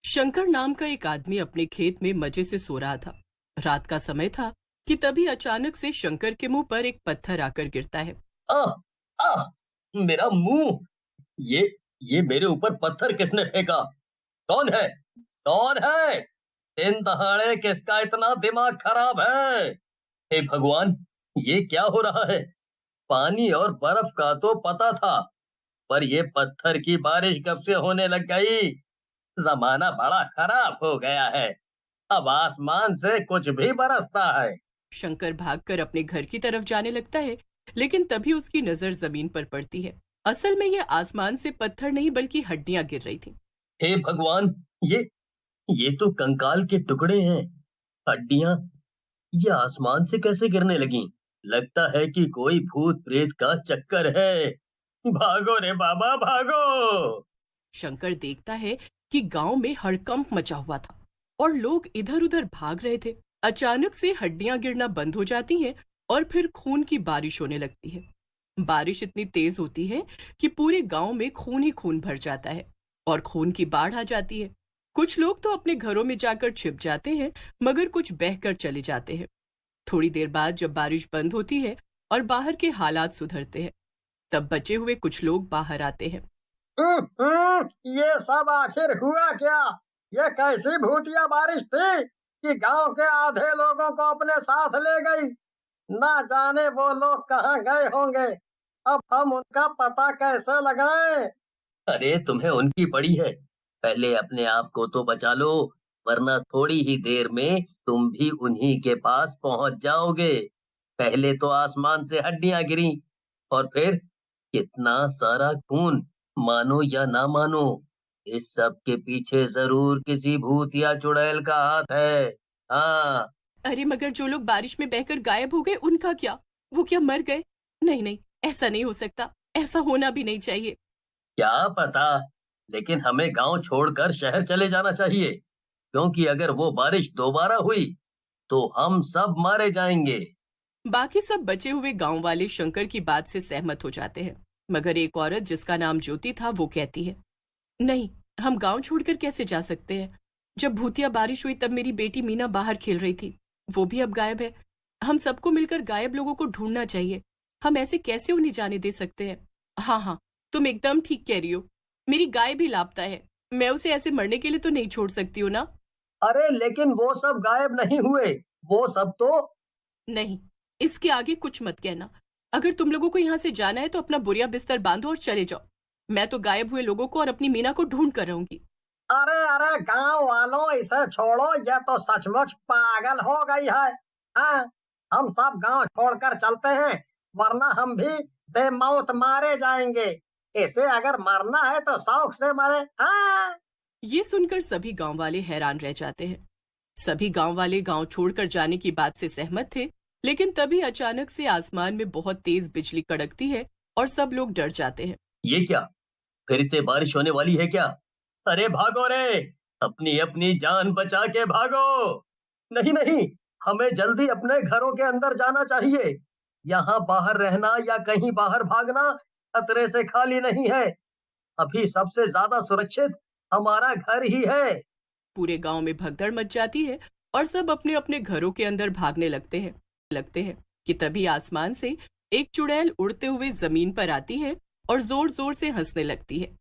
शंकर नाम का एक आदमी अपने खेत में मजे से सो रहा था। रात का समय था कि तभी अचानक से शंकर के मुंह पर एक पत्थर आकर गिरता है। आह! आह! मेरा मुंह। ये ये मेरे ऊपर पत्थर किसने फेंका? कौन है? कौन है? दिन दहाड़े किसका इतना दिमाग खराब है? हे भगवान! ये क्या हो रहा है? पानी और बर्फ का तो पता था, पर ये पत्थर की बारिश कब से होने लग गई? जमाना बड़ा खराब हो गया है। अब आसमान से कुछ भी बरसता है। शंकर भागकर अपने घर की तरफ जाने लगता है, लेकिन तभी उसकी नजर जमीन पर पड़ती है। असल में यह आसमान से पत्थर नहीं बल्कि हड्डियां गिर रही थी। हे भगवान! ये ये तो कंकाल के टुकड़े हैं। हड्डियां ये आसमान से कैसे गिरने लगी? लगता है कि कोई भूत प्रेत का चक्कर है। भागो रे बाबा भागो! शंकर देखता है कि गांव में हड़कंप मचा हुआ था और लोग इधर उधर भाग रहे थे। अचानक से हड्डियां गिरना बंद हो जाती हैं और फिर खून की बारिश होने लगती है। बारिश इतनी तेज होती है कि पूरे गांव में खून ही खून भर जाता है और खून की बाढ़ आ जाती है। कुछ लोग तो अपने घरों में जाकर छिप जाते हैं, मगर कुछ बहकर चले जाते हैं। थोड़ी देर बाद जब बारिश बंद होती है और बाहर के हालात सुधरते हैं, तब बचे हुए कुछ लोग बाहर आते हैं। ये सब आखिर हुआ क्या? ये कैसी भूतिया बारिश थी कि गांव के आधे लोगों को अपने साथ ले गई। ना जाने वो लोग कहाँ गए होंगे। अब हम उनका पता कैसे लगाएं? अरे तुम्हें उनकी पड़ी है। पहले अपने आप को तो बचा लो, वरना थोड़ी ही देर में तुम भी उन्हीं के पास पहुंच जाओगे। पहले तो आसमान से हड्डियां गिरी और फिर कितना सारा खून। मानो या ना मानो, इस सब के पीछे जरूर किसी भूत या चुड़ैल का हाथ है। हाँ। अरे मगर जो लोग बारिश में बहकर गायब हो गए उनका क्या? वो क्या मर गए? नहीं नहीं, ऐसा नहीं हो सकता। ऐसा होना भी नहीं चाहिए। क्या पता, लेकिन हमें गांव छोड़कर शहर चले जाना चाहिए, क्योंकि अगर वो बारिश दोबारा हुई तो हम सब मारे जाएंगे। बाकी सब बचे हुए गांव वाले शंकर की बात से सहमत हो जाते हैं, मगर एक औरत जिसका नाम ज्योति था वो कहती है, नहीं, हम गांव छोड़कर कैसे जा सकते हैं? जब भूतिया बारिश हुई तब मेरी बेटी मीना बाहर खेल रही थी। वो भी अब गायब है। हम सबको मिलकर गायब लोगों को ढूंढना चाहिए। हम ऐसे कैसे उन्हें जाने दे सकते हैं? हाँ हाँ, तुम एकदम ठीक कह रही हो। मेरी गाय भी लापता है। मैं उसे ऐसे मरने के लिए तो नहीं छोड़ सकती हूँ ना। अरे लेकिन वो सब गायब नहीं हुए। वो सब तो। नहीं, इसके आगे कुछ मत कहना। अगर तुम लोगों को यहाँ से जाना है तो अपना बोरिया बिस्तर बांधो और चले जाओ। मैं तो गायब हुए लोगों को और अपनी मीना को ढूंढ कर रहूंगी। अरे अरे गांव वालों, इसे छोड़ो, ये तो सचमुच पागल हो गई है। हाँ, हम सब गांव छोड़कर चलते हैं, वरना हम भी बेमौत मारे जाएंगे। इसे अगर मरना है तो शौक से मरे। हाँ। ये सुनकर सभी गांव वाले हैरान रह जाते हैं। सभी गांव वाले गांव छोड़कर जाने की बात से सहमत थे, लेकिन तभी अचानक से आसमान में बहुत तेज बिजली कड़कती है और सब लोग डर जाते हैं। ये क्या? फिर से बारिश होने वाली है क्या? अरे भागो रे! अपनी अपनी जान बचा के भागो! नहीं नहीं, हमें जल्दी अपने घरों के अंदर जाना चाहिए। यहाँ बाहर रहना या कहीं बाहर भागना खतरे से खाली नहीं है। अभी सबसे ज्यादा सुरक्षित हमारा घर ही है। पूरे गांव में भगदड़ मच जाती है और सब अपने अपने घरों के अंदर भागने लगते हैं कि तभी आसमान से एक चुड़ैल उड़ते हुए जमीन पर आती है और जोर जोर से हंसने लगती है।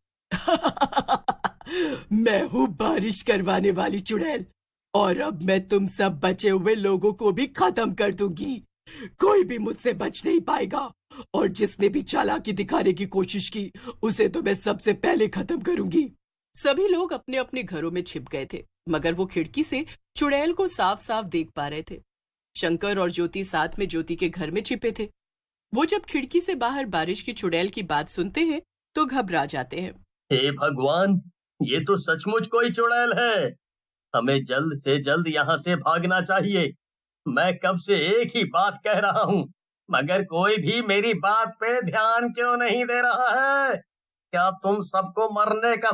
मैं हूँ बारिश करवाने वाली चुड़ैल, और अब मैं तुम सब बचे हुए लोगों को भी खत्म कर दूंगी। कोई भी मुझसे बच नहीं पाएगा, और जिसने भी चालाकी दिखाने की कोशिश की उसे तो मैं सबसे पहले खत्म करूंगी। सभी लोग अपने अपने घरों में छिप गए थे, मगर वो खिड़की से चुड़ैल को साफ साफ देख पा रहे थे। शंकर और ज्योति साथ में ज्योति के घर में छिपे थे। वो जब खिड़की से बाहर बारिश की चुड़ैल की बात सुनते हैं तो घबरा जाते हैं। हे भगवान! ये तो सचमुच कोई चुड़ैल है। हमें जल्द से जल्द यहाँ से भागना चाहिए। मैं कब से एक ही बात कह रहा हूँ, मगर कोई भी मेरी बात पे ध्यान क्यों नहीं दे रहा है? क्या तुम सबको मरने का।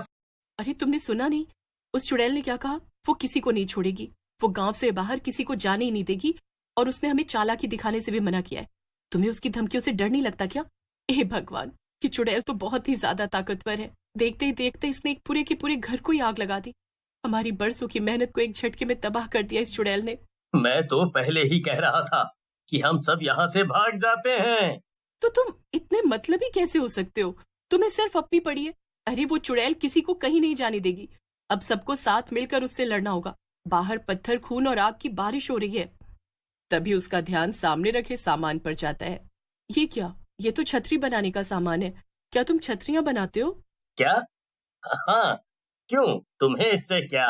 अरे तुमने सुना नहीं? उस चुड़ैल ने क्या कहा? वो किसी को नहीं छोड़ेगी। वो गांव से बाहर किसी को जाने ही नहीं देगी, और उसने हमें चालाकी दिखाने से भी मना किया है। तुम्हें उसकी धमकियों से डर नहीं लगता क्या? हे भगवान, कि चुड़ैल तो बहुत ही ज्यादा ताकतवर है। देखते ही देखते इसने एक पूरे के पूरे घर को ही आग लगा दी। हमारी बरसों की मेहनत को एक झटके में तबाह कर दिया इस चुड़ैल ने। मैं तो पहले ही कह रहा था कि हम सब यहाँ से भाग जाते हैं। तो तुम इतने मतलबी कैसे हो सकते हो? तुम्हें सिर्फ अपनी पड़ी है। अरे वो चुड़ैल किसी को कहीं नहीं जाने देगी। अब सबको साथ मिलकर उससे लड़ना होगा। बाहर पत्थर, खून और आग की बारिश हो रही है। तभी उसका ध्यान सामने रखे सामान पर जाता है। ये क्या? ये तो छतरी बनाने का सामान है। क्या तुम छतरियां बनाते हो? क्या? हाँ, क्यों? तुम्हें इससे क्या?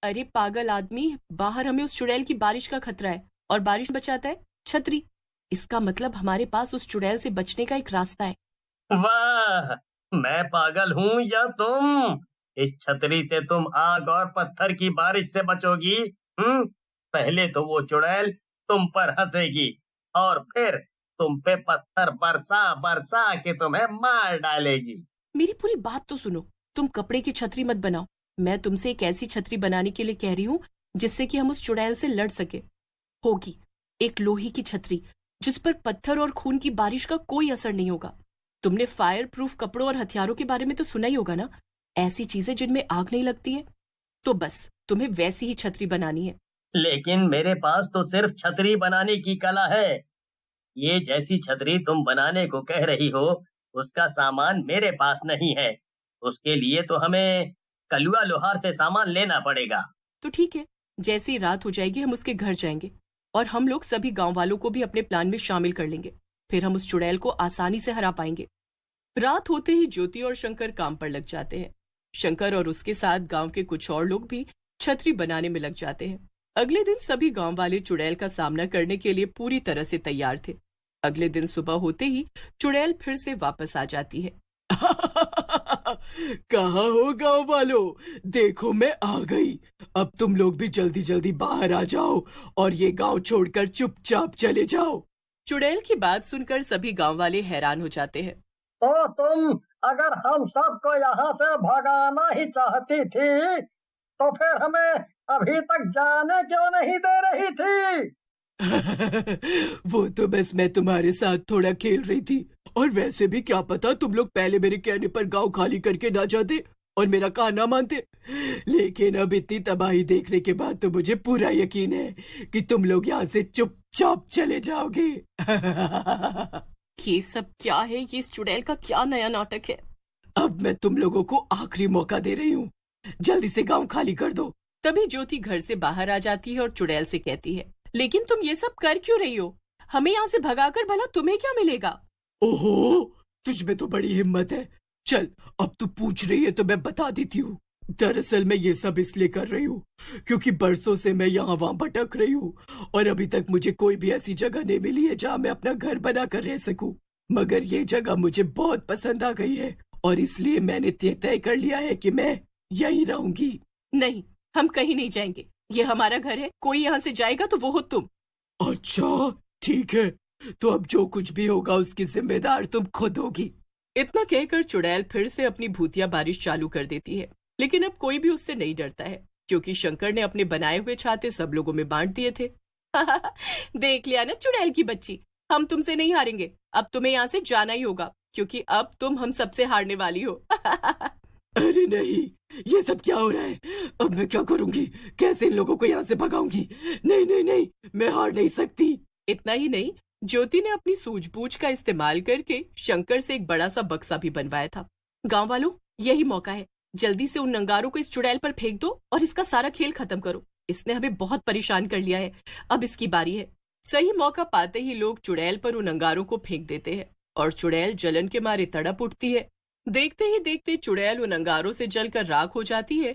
अरे पागल आदमी, बाहर हमें उस चुड़ैल की बारिश का खतरा है और बारिश बचाता है छतरी। इसका मतलब हमारे पास उस चुड़ैल से बचने का एक रास्ता है। वाह! मैं पागल हूँ या तुम? इस छतरी से तुम आग और पत्थर की बारिश से बचोगी? पहले तो वो चुड़ैल तुम पर हंसेगी और फिर तुम पे पत्थर बरसा बरसा के तुम्हें मार डालेगी। मेरी पूरी बात तो सुनो। तुम कपड़े की छतरी मत बनाओ। मैं तुमसे एक ऐसी छतरी बनाने के लिए कह रही हूँ जिससे कि हम उस चुड़ैल से लड़ सके। होगी एक लोहे की छतरी जिस पर पत्थर और खून की बारिश का कोई असर नहीं होगा। तुमने फायर प्रूफ कपड़ों और हथियारों के बारे में तो सुना ही होगा ना, ऐसी चीजें जिनमें आग नहीं लगती है। तो बस तुम्हें वैसी ही छतरी बनानी है। लेकिन मेरे पास तो सिर्फ छतरी बनाने की कला है। ये जैसी छतरी तुम बनाने को कह रही हो, उसका सामान मेरे पास नहीं है। उसके लिए तो हमें कलुआ लोहार से सामान लेना पड़ेगा। तो ठीक है, जैसे ही रात हो जाएगी हम उसके घर जाएंगे और हम लोग सभी गांव वालों को भी अपने प्लान में शामिल कर लेंगे। फिर हम उस चुड़ैल को आसानी से हरा पाएंगे। रात होते ही ज्योति और शंकर काम पर लग जाते हैं। शंकर और उसके साथ गांव के कुछ और लोग भी छतरी बनाने में लग जाते हैं। अगले दिन सभी गांव वाले चुड़ैल का सामना करने के लिए पूरी तरह से तैयार थे। अगले दिन सुबह होते ही चुड़ैल फिर से वापस आ जाती है। कहाँ हो गांव वालों? देखो मैं आ गई। अब तुम लोग भी जल्दी जल्दी बाहर आ जाओ और ये गांव छोड़कर चुपचाप चले जाओ। चुड़ैल की बात सुनकर सभी गांव वाले हैरान हो जाते हैं। तो तुम अगर हम सबको यहाँ से भगाना ही चाहती थी, तो फिर हमें अभी तक जाने क्यों नहीं दे रही थी? वो तो बस मैं तुम्हारे साथ थोड़ा खेल रही थी। और वैसे भी क्या पता तुम लोग पहले मेरे कहने पर गांव खाली करके ना जाते और मेरा कहा ना मानते। लेकिन अब इतनी तबाही देखने के बाद तो मुझे पूरा यकीन है कि तुम लोग यहाँ से चुपचाप चले जाओगे। ये सब क्या है? ये इस चुड़ैल का क्या नया नाटक है? अब मैं तुम लोगों को आखिरी मौका दे रही हूँ, जल्दी से गांव खाली कर दो। तभी ज्योति घर से बाहर आ जाती है और चुड़ैल से कहती है, लेकिन तुम ये सब कर क्यों रही हो? हमें यहाँ से भगाकर भला तुम्हें क्या मिलेगा? ओहो, तुझ में तो बड़ी हिम्मत है। चल, अब तू पूछ रही है तो मैं बता देती हूँ। दरअसल मैं ये सब इसलिए कर रही हूँ क्योंकि बरसों से मैं यहाँ वहाँ भटक रही हूँ और अभी तक मुझे कोई भी ऐसी जगह नहीं मिली है जहाँ मैं अपना घर बना कर रह सकूं। मगर ये जगह मुझे बहुत पसंद आ गई है और इसलिए मैंने तय कर लिया है कि मैं यहीं रहूंगी। नहीं, हम कहीं नहीं जाएंगे। ये हमारा घर है। कोई यहाँ से जाएगा तो वो हो तुम। अच्छा ठीक है, तो अब जो कुछ भी होगा उसकी जिम्मेदार तुम खुद होगी। इतना कहकर चुड़ैल फिर से अपनी भूतिया बारिश चालू कर देती है। लेकिन अब कोई भी उससे नहीं डरता है क्योंकि शंकर ने अपने बनाए हुए छाते सब लोगों में बांट दिए थे। देख लिया ना चुड़ैल की बच्ची, हम तुमसे नहीं हारेंगे। अब तुम्हें यहाँ से जाना ही होगा क्योंकि अब तुम हम सबसे हारने वाली हो। अरे नहीं, ये सब क्या हो रहा है? अब मैं क्या करूंगी? कैसे इन लोगों को यहाँ से भगाऊंगी? नहीं नहीं नहीं, मैं हार नहीं सकती। इतना ही नहीं, ज्योति ने अपनी सूझबूझ का इस्तेमाल करके शंकर से एक बड़ा सा बक्सा भी बनवाया था। गांव वालों, यही मौका है। जल्दी से उन नंगारों को इस चुड़ैल पर फेंक दो और इसका सारा खेल खत्म करो। इसने हमें बहुत परेशान कर लिया है। अब इसकी बारी है। सही मौका पाते ही लोग चुड़ैल पर उन अंगारों को फेंक देते हैं और चुड़ैल जलन के मारे तड़प उठती है। देखते ही देखते चुड़ैल उन अंगारों से जलकर राख हो जाती है